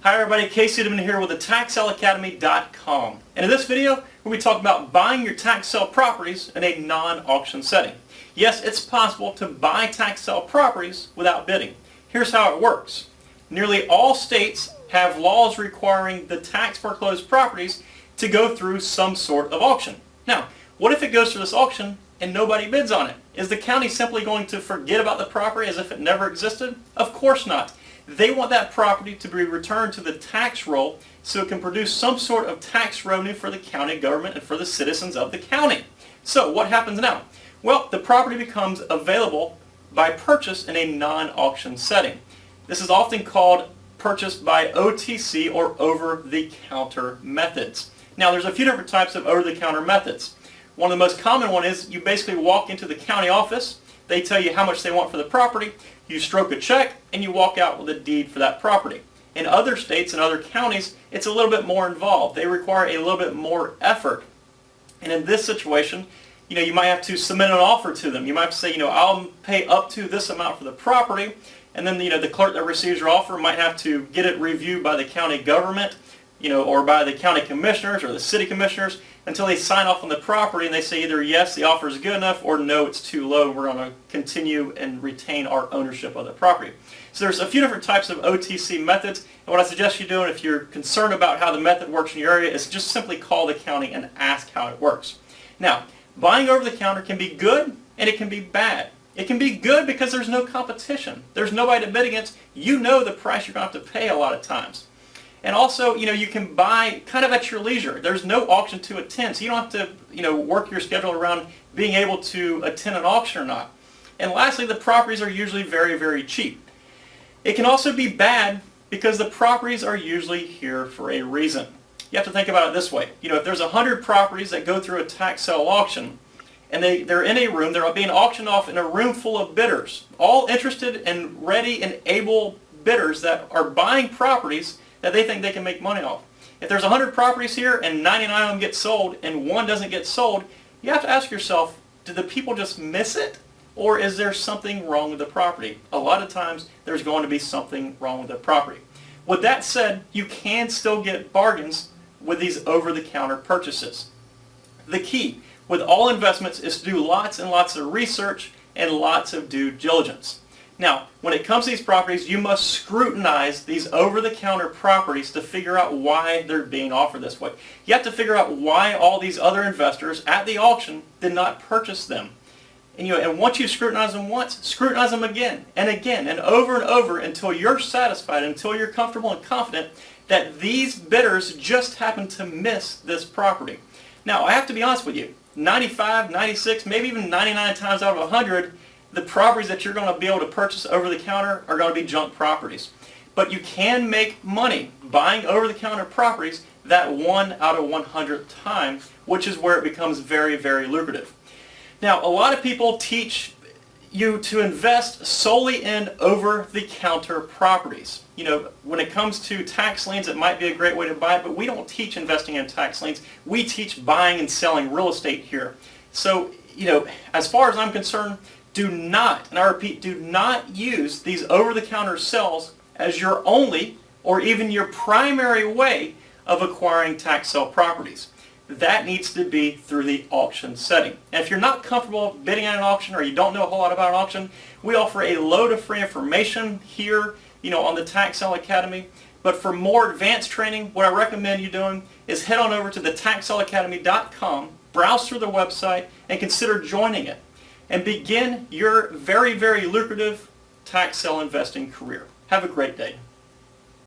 Hi everybody, Casey here with the TaxSaleAcademy.com. And in this video, we're going to talk about buying your tax sale properties in a non-auction setting. Yes, it's possible to buy tax sale properties without bidding. Here's how it works. Nearly all states have laws requiring the tax foreclosed properties to go through some sort of auction. Now, what if it goes through this auction and nobody bids on it? Is the county simply going to forget about the property as if it never existed? Of course not. They want that property to be returned to the tax roll so it can produce some sort of tax revenue for the county government and for the citizens of the county. So what happens now? Well, the property becomes available by purchase in a non-auction setting. This is often called purchase by OTC or over-the-counter methods. Now there's a few different types of over-the-counter methods. One of the most common one is you basically walk into the county office, they tell you how much they want for the property, you stroke a check, and you walk out with a deed for that property. In other states and other counties, it's a little bit more involved. They require a little bit more effort. And in this situation, you might have to submit an offer to them. You might have to say, I'll pay up to this amount for the property, and then the clerk that receives your offer might have to get it reviewed by the county government, or by the county commissioners or the city commissioners until they sign off on the property and they say either yes, the offer is good enough, or no, it's too low, we're going to continue and retain our ownership of the property. So there's a few different types of OTC methods, and what I suggest you do, if you're concerned about how the method works in your area, is just simply call the county and ask how it works. Now, buying over the counter can be good and it can be bad. It can be good because there's no competition. There's nobody to bid against. You know the price you're going to have to pay a lot of times. And also, you can buy kind of at your leisure. There's no auction to attend, so you don't have to, work your schedule around being able to attend an auction or not. And lastly, the properties are usually very, very cheap. It can also be bad because the properties are usually here for a reason. You have to think about it this way. If there's 100 properties that go through a tax sale auction, and they're in a room, they're being auctioned off in a room full of bidders, all interested and ready and able bidders that are buying properties that they think they can make money off. If there's 100 properties here and 99 of them get sold and one doesn't get sold, you have to ask yourself, did the people just miss it? Or is there something wrong with the property? A lot of times there's going to be something wrong with the property. With that said, you can still get bargains with these over-the-counter purchases. The key with all investments is to do lots and lots of research and lots of due diligence. Now, when it comes to these properties, you must scrutinize these over-the-counter properties to figure out why they're being offered this way. You have to figure out why all these other investors at the auction did not purchase them. And once you scrutinize them once, scrutinize them again and over until you're satisfied, until you're comfortable and confident that these bidders just happened to miss this property. Now, I have to be honest with you, 95, 96, maybe even 99 times out of 100, the properties that you're going to be able to purchase over the counter are going to be junk properties. But you can make money buying over the counter properties that 1 out of 100 times, which is where it becomes very, very lucrative. Now, a lot of people teach you to invest solely in over-the-counter properties. When it comes to tax liens, it might be a great way to buy it, but we don't teach investing in tax liens. We teach buying and selling real estate here. So, as far as I'm concerned, do not, and I repeat, do not use these over-the-counter sales as your only or even your primary way of acquiring tax sale properties. That needs to be through the auction setting. And if you're not comfortable bidding at an auction or you don't know a whole lot about an auction, we offer a load of free information here, on the Tax Sale Academy. But for more advanced training, what I recommend you doing is head on over to the TaxSaleAcademy.com, browse through the website, and consider joining it. And begin your very, very lucrative tax sale investing career. Have a great day.